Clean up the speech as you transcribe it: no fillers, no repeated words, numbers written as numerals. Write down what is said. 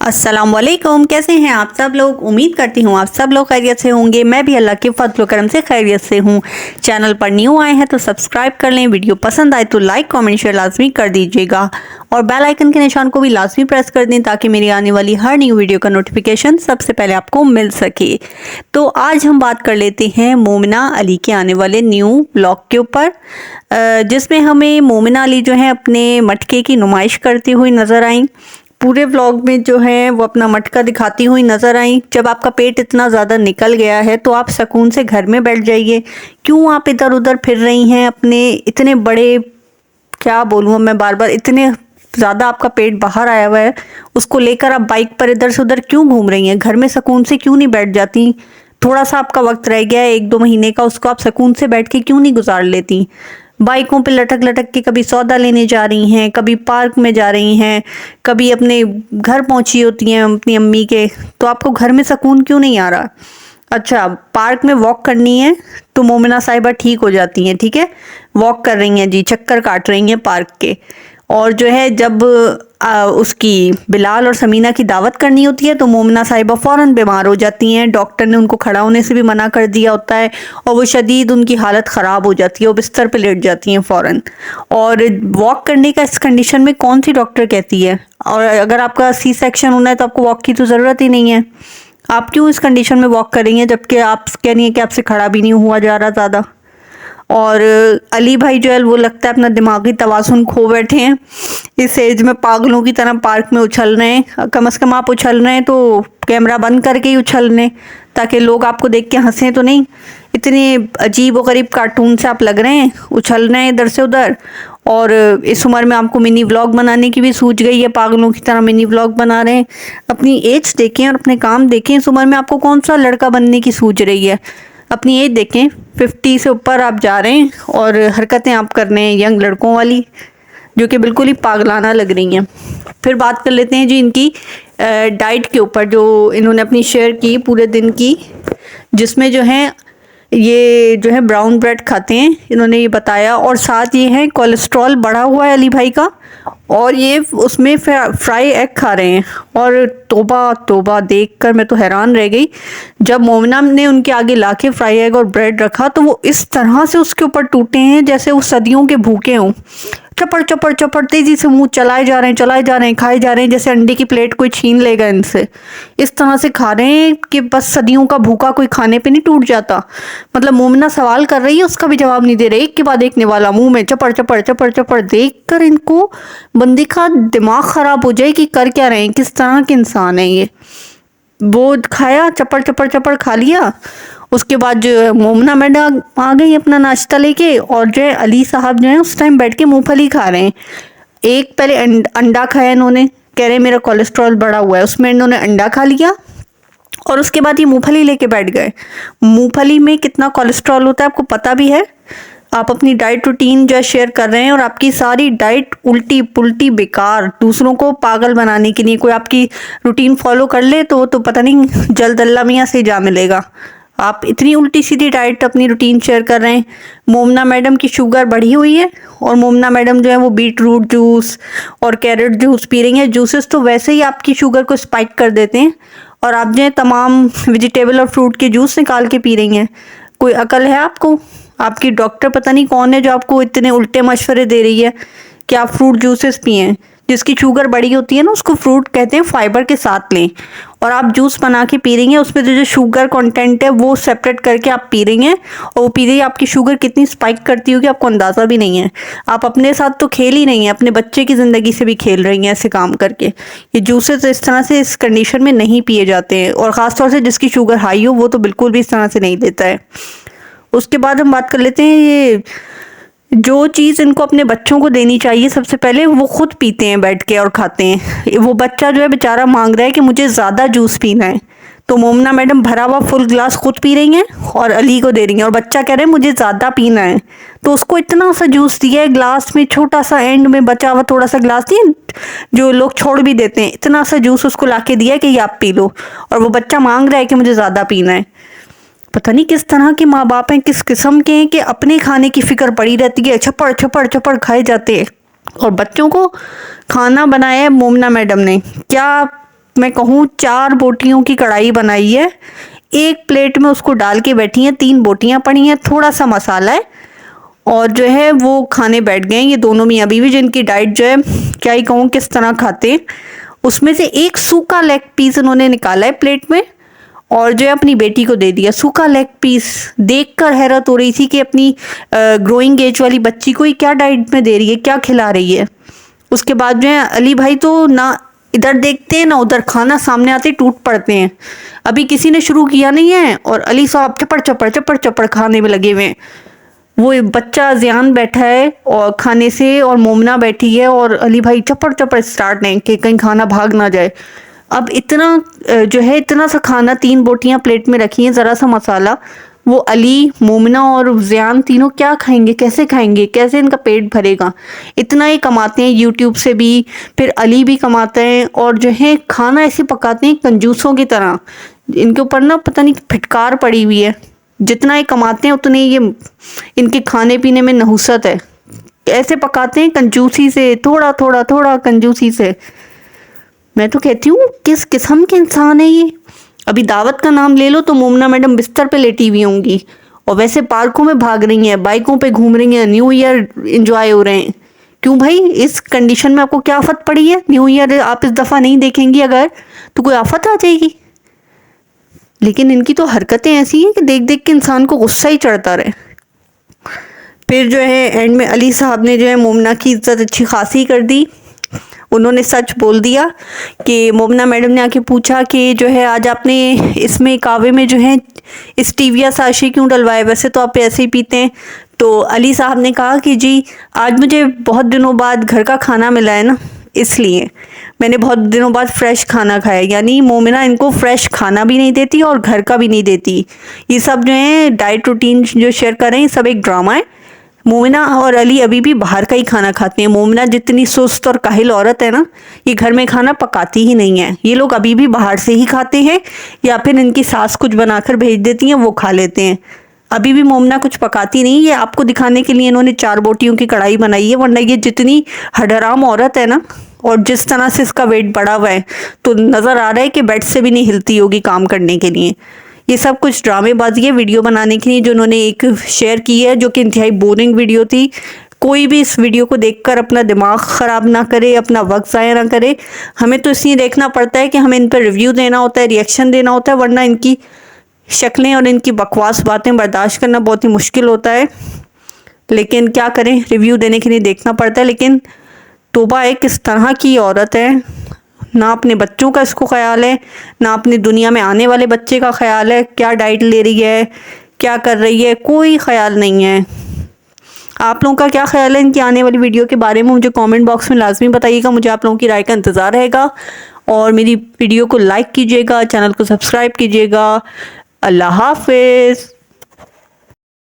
अस्सलाम वालेकुम। कैसे हैं आप सब लोग? उम्मीद करती हूँ आप सब लोग खैरियत से होंगे। मैं भी अल्लाह के फजल करम से खैरियत से हूँ। चैनल पर न्यू आए हैं तो सब्सक्राइब कर लें। वीडियो पसंद आए तो लाइक कमेंट शेयर लाजमी कर दीजिएगा और बेल आइकन के निशान को भी लाजमी प्रेस कर दें ताकि मेरी आने वाली हर न्यू वीडियो का नोटिफिकेशन सबसे पहले आपको मिल सके। तो आज हम बात कर लेते हैं मोमिना अली के आने वाले न्यू ब्लॉग के ऊपर, जिसमें हमें मोमिना अली जो है अपने मटके की नुमाइश करती हुई नज़र आई। पूरे व्लॉग में जो है वो अपना मटका दिखाती हुई नज़र आई। जब आपका पेट इतना ज़्यादा निकल गया है तो आप सुकून से घर में बैठ जाइए। क्यों आप इधर उधर फिर रही हैं अपने इतने बड़े, क्या बोलूँ मैं बार बार, इतने ज़्यादा आपका पेट बाहर आया हुआ है, उसको लेकर आप बाइक पर इधर से उधर क्यों घूम रही हैं? घर में सुकून से क्यों नहीं बैठ जाती? थोड़ा सा आपका वक्त रह गया है 1-2 महीने का, उसको आप सुकून से बैठ के क्यों नहीं गुजार लेती? बाइकों पे लटक लटक के कभी सौदा लेने जा रही हैं, कभी पार्क में जा रही हैं, कभी अपने घर पहुंची होती हैं अपनी अम्मी के, तो आपको घर में सुकून क्यों नहीं आ रहा? अच्छा, पार्क में वॉक करनी है तो मोमिना साहिबा ठीक हो जाती हैं, ठीक है, वॉक कर रही हैं जी, चक्कर काट रही हैं पार्क के। और जो है जब उसकी बिलाल और समीना की दावत करनी होती है तो मोमिना साहिबा फ़ौरन बीमार हो जाती हैं। डॉक्टर ने उनको खड़ा होने से भी मना कर दिया होता है और वो शदीद, उनकी हालत ख़राब हो जाती है, वो बिस्तर पे लेट जाती हैं फ़ौरन। और वॉक करने का इस कंडीशन में कौन सी डॉक्टर कहती है? और अगर आपका सी सेक्शन होना है तो आपको वॉक की तो ज़रूरत ही नहीं है। आप क्यों इस कंडीशन में वॉक कर रही हैं जबकि आप कह रही हैं कि आपसे खड़ा भी नहीं हुआ जा रहा ज़्यादा? और अली भाई जो है वो लगता है अपना दिमागी तवाज़ुन खो बैठे हैं। इस एज में पागलों की तरह पार्क में उछल रहे हैं। कम से कम आप उछल रहे हैं तो कैमरा बंद करके ही उछल रहे हैं ताकि लोग आपको देख के हंसें तो नहीं। इतने अजीब व गरीब कार्टून से आप लग रहे हैं, उछल रहे हैं इधर से उधर। और इस उम्र में आपको मिनी व्लॉग बनाने की भी सूझ गई है, पागलों की तरह मिनी व्लॉग बना रहे हैं। अपनी एज देखें और अपने काम देखें। इस उम्र में आपको कौन सा लड़का बनने की सूझ रही है? अपनी एज देखें, 50 से ऊपर आप जा रहे हैं और हरकतें आप कर रहे हैं यंग लड़कों वाली, जो कि बिल्कुल ही पागलाना लग रही हैं। फिर बात कर लेते हैं जी इनकी डाइट के ऊपर, जो इन्होंने अपनी शेयर की पूरे दिन की, जिसमें जो है ये जो है ब्राउन ब्रेड खाते हैं, इन्होंने ये बताया। और साथ ये है कोलेस्ट्रॉल बढ़ा हुआ है अली भाई का, और ये उसमें फ्राई एग खा रहे हैं। और तोबा तोबा, देखकर मैं तो हैरान रह गई। जब मोमिना ने उनके आगे लाके फ्राई एग और ब्रेड रखा तो वो इस तरह से उसके ऊपर टूटे हैं जैसे वो सदियों के भूखे हों। चपड़ चपड़ चपड़ तेजी से मुंह चलाए जा रहे हैं, चलाए जा रहे हैं, खाए जा रहे हैं जैसे अंडे की प्लेट कोई छीन लेगा इनसे। इस तरह से खा रहे हैं कि बस सदियों का भूखा कोई खाने पे नहीं टूट जाता। मतलब मोमिना सवाल कर रही है, उसका भी जवाब नहीं दे रही, एक के बाद एक निवाला मुंह में चपड़ चपड़ चपड़ चपड़। देख कर इनको बंदी का दिमाग खराब हो जाए कि कर क्या रहे हैं, किस तरह के इंसान है ये। वो खाया, चपड़ चपड़ चपड़ खा लिया। उसके बाद जो है मोमिना मैडम आ गई अपना नाश्ता लेके, और जो है अली साहब जो है उस टाइम बैठ के मूंगफली खा रहे हैं। एक पहले अंडा खाया इन्होंने, कह रहे मेरा कोलेस्ट्रॉल बढ़ा हुआ है, उसमें इन्होंने अंडा खा लिया और उसके बाद ये मूंगफली लेके बैठ गए। मूंगफली में कितना कोलेस्ट्रॉल होता है आपको पता भी है? आप अपनी डाइट रूटीन जो है शेयर कर रहे हैं और आपकी सारी डाइट उल्टी पुल्टी बेकार, दूसरों को पागल बनाने के लिए। कोई आपकी रूटीन फॉलो कर ले तो पता नहीं जल्द अल्लाह मियाँ से जा मिलेगा। आप इतनी उल्टी सीधी डाइट अपनी रूटीन शेयर कर रहे हैं। मोमिना मैडम की शुगर बढ़ी हुई है और मोमिना मैडम जो है वो बीट रूट जूस और कैरेट जूस पी रही हैं। जूसेस तो वैसे ही आपकी शुगर को स्पाइक कर देते हैं और आप जो है तमाम वेजिटेबल और फ्रूट के जूस निकाल के पी रही हैं। कोई अकल है आपको? आपकी डॉक्टर पता नहीं कौन है जो आपको इतने उल्टे मशवरे दे रही है कि आप फ्रूट जूसेस पिएं। जिसकी शुगर बड़ी होती है ना उसको फ्रूट कहते हैं, फाइबर के साथ लें। और आप जूस बना के पी रही हैं, उसमें जो शुगर कंटेंट है वो सेपरेट करके आप पी रही हैं, और वो पी रही है आपकी शुगर कितनी स्पाइक करती होगी आपको अंदाज़ा भी नहीं है। आप अपने साथ तो खेल ही नहीं है, अपने बच्चे की ज़िंदगी से भी खेल रही हैं ऐसे काम करके। ये जूसेस इस तरह से इस कंडीशन में नहीं पिए जाते हैं, और ख़ासतौर से जिसकी शुगर हाई हो वो तो बिल्कुल भी इस तरह से नहीं लेता है। उसके बाद हम बात कर लेते हैं, ये जो चीज़ इनको अपने बच्चों को देनी चाहिए सबसे पहले वो खुद पीते हैं बैठ के और खाते हैं। वो बच्चा जो है बेचारा मांग रहा है कि मुझे ज़्यादा जूस पीना है, तो मोमिना मैडम भरा हुआ फुल ग्लास खुद पी रही हैं और अली को दे रही हैं, और बच्चा कह रहे हैं मुझे ज़्यादा पीना है, तो उसको इतना सा जूस दिया है ग्लास में, छोटा सा एंड में बचा हुआ थोड़ा सा ग्लास नहीं जो लोग छोड़ भी देते हैं, इतना सा जूस उसको ला के दिया कि ये आप पी लो, और वो बच्चा मांग रहा है कि मुझे ज़्यादा पीना है। पता नहीं किस तरह के माँ बाप हैं, किस किस्म के हैं कि अपने खाने की फिक्र पड़ी रहती है, छपड़ छपड़ छपड़ खाए जाते हैं। और बच्चों को खाना बनाया है मोमिना मैडम ने, क्या मैं कहूँ 4 बोटियों की कढ़ाई बनाई है। एक प्लेट में उसको डाल के बैठी हैं, 3 बोटियां पड़ी हैं, थोड़ा सा मसाला है और जो है वो खाने बैठ गए हैं ये दोनों मियाँ बीवी, जिनकी डाइट जो है क्या ही कहूँ किस तरह खाते हैं। उसमें से एक सूखा लेग पीस उन्होंने निकाला है प्लेट में और जो है अपनी बेटी को दे दिया। सूखा लेग पीस देखकर हैरत हो रही थी कि अपनी ग्रोइंग एज वाली बच्ची को ये क्या डाइट में दे रही है, क्या खिला रही है। उसके बाद जो है अली भाई तो ना इधर देखते हैं ना उधर, खाना सामने आते टूट पड़ते हैं। अभी किसी ने शुरू किया नहीं है और अली साहब चपड़ चपड़ चपड़ चपड़ खाने में लगे हुए हैं। वो बच्चा ज़ियान बैठा है और खाने से, और मोमना बैठी है और अली भाई चपड़ चपड़ स्टार्ट हैं कि कहीं खाना भाग ना जाए। अब इतना जो है इतना सा खाना, 3 बोटियां प्लेट में रखी हैं, ज़रा सा मसाला, वो अली, मोमना और ज़ियान तीनों क्या खाएंगे, कैसे खाएंगे, कैसे इनका पेट भरेगा। इतना ही कमाते हैं यूट्यूब से भी, फिर अली भी कमाते हैं और जो है खाना ऐसे पकाते हैं कंजूसों की तरह। इनके ऊपर ना पता नहीं फिटकार पड़ी हुई है, जितना ये कमाते हैं उतने ये इनके खाने पीने में नहुसत है। ऐसे पकाते हैं कंजूसी से, थोड़ा थोड़ा थोड़ा कंजूसी से। मैं तो कहती हूँ किस किस्म के इंसान है ये। अभी दावत का नाम ले लो तो मोमना मैडम बिस्तर पे लेटी हुई होंगी और वैसे पार्कों में भाग रही हैं, बाइकों पे घूम रही हैं, न्यू ईयर एंजॉय हो रहे हैं। क्यों भाई, इस कंडीशन में आपको क्या आफत पड़ी है? न्यू ईयर आप इस दफ़ा नहीं देखेंगी अगर तो कोई आफत आ जाएगी। लेकिन इनकी तो हरकतें ऐसी हैं कि देख देख के इंसान को गुस्सा ही चढ़ता रहे। फिर जो है एंड में अली साहब ने जो है मोमना की इज्जत अच्छी खासी कर दी। उन्होंने सच बोल दिया कि मोमना मैडम ने आके पूछा कि जो है आज आपने इसमें कावे में जो है स्टीविया साशे क्यों डलवाए, वैसे तो आप ऐसे ही पीते हैं। तो अली साहब ने कहा कि जी आज मुझे बहुत दिनों बाद घर का खाना मिला है ना, इसलिए मैंने बहुत दिनों बाद फ्रेश खाना खाया। यानी मोमिना इनको फ्रेश खाना भी नहीं देती और घर का भी नहीं देती। ये सब जो है डाइट रूटीन जो शेयर कर रहे हैं सब एक ड्रामा है। मोमिना और अली अभी भी बाहर का ही खाना खाते हैं। मोमिना जितनी सुस्त और काहिल औरत है ना, ये घर में खाना पकाती ही नहीं है। ये लोग अभी भी बाहर से ही खाते हैं या फिर इनकी सास कुछ बनाकर भेज देती हैं, वो खा लेते हैं। अभी भी मोमना कुछ पकाती नहीं। ये आपको दिखाने के लिए इन्होंने 4 बोटियों की कढ़ाई बनाई है, वरना ये जितनी हडराम औरत है ना और जिस तरह से इसका वेट बढ़ा हुआ है तो नज़र आ रहा है कि बेड से भी नहीं हिलती होगी काम करने के लिए। ये सब कुछ ड्रामेबाजी है वीडियो बनाने के लिए जो उन्होंने एक शेयर की है, जो कि इंतहाई बोरिंग वीडियो थी। कोई भी इस वीडियो को देखकर अपना दिमाग ख़राब ना करे, अपना वक्त ज़ाया ना करे। हमें तो इसलिए देखना पड़ता है कि हमें इन पर रिव्यू देना होता है, रिएक्शन देना होता है, वरना इनकी शक्लें और इनकी बकवास बातें बर्दाश्त करना बहुत ही मुश्किल होता है। लेकिन क्या करें, रिव्यू देने के लिए देखना पड़ता है। लेकिन तोबा है किस तरह की औरत है, ना अपने बच्चों का इसको ख्याल है, ना अपनी दुनिया में आने वाले बच्चे का ख्याल है। क्या डाइट ले रही है, क्या कर रही है, कोई ख्याल नहीं है। आप लोगों का क्या ख्याल है इनकी आने वाली वीडियो के बारे में, मुझे कमेंट बॉक्स में लाजमी बताइएगा। मुझे आप लोगों की राय का इंतज़ार रहेगा और मेरी वीडियो को लाइक कीजिएगा, चैनल को सब्सक्राइब कीजिएगा। अल्लाह हाफिज़।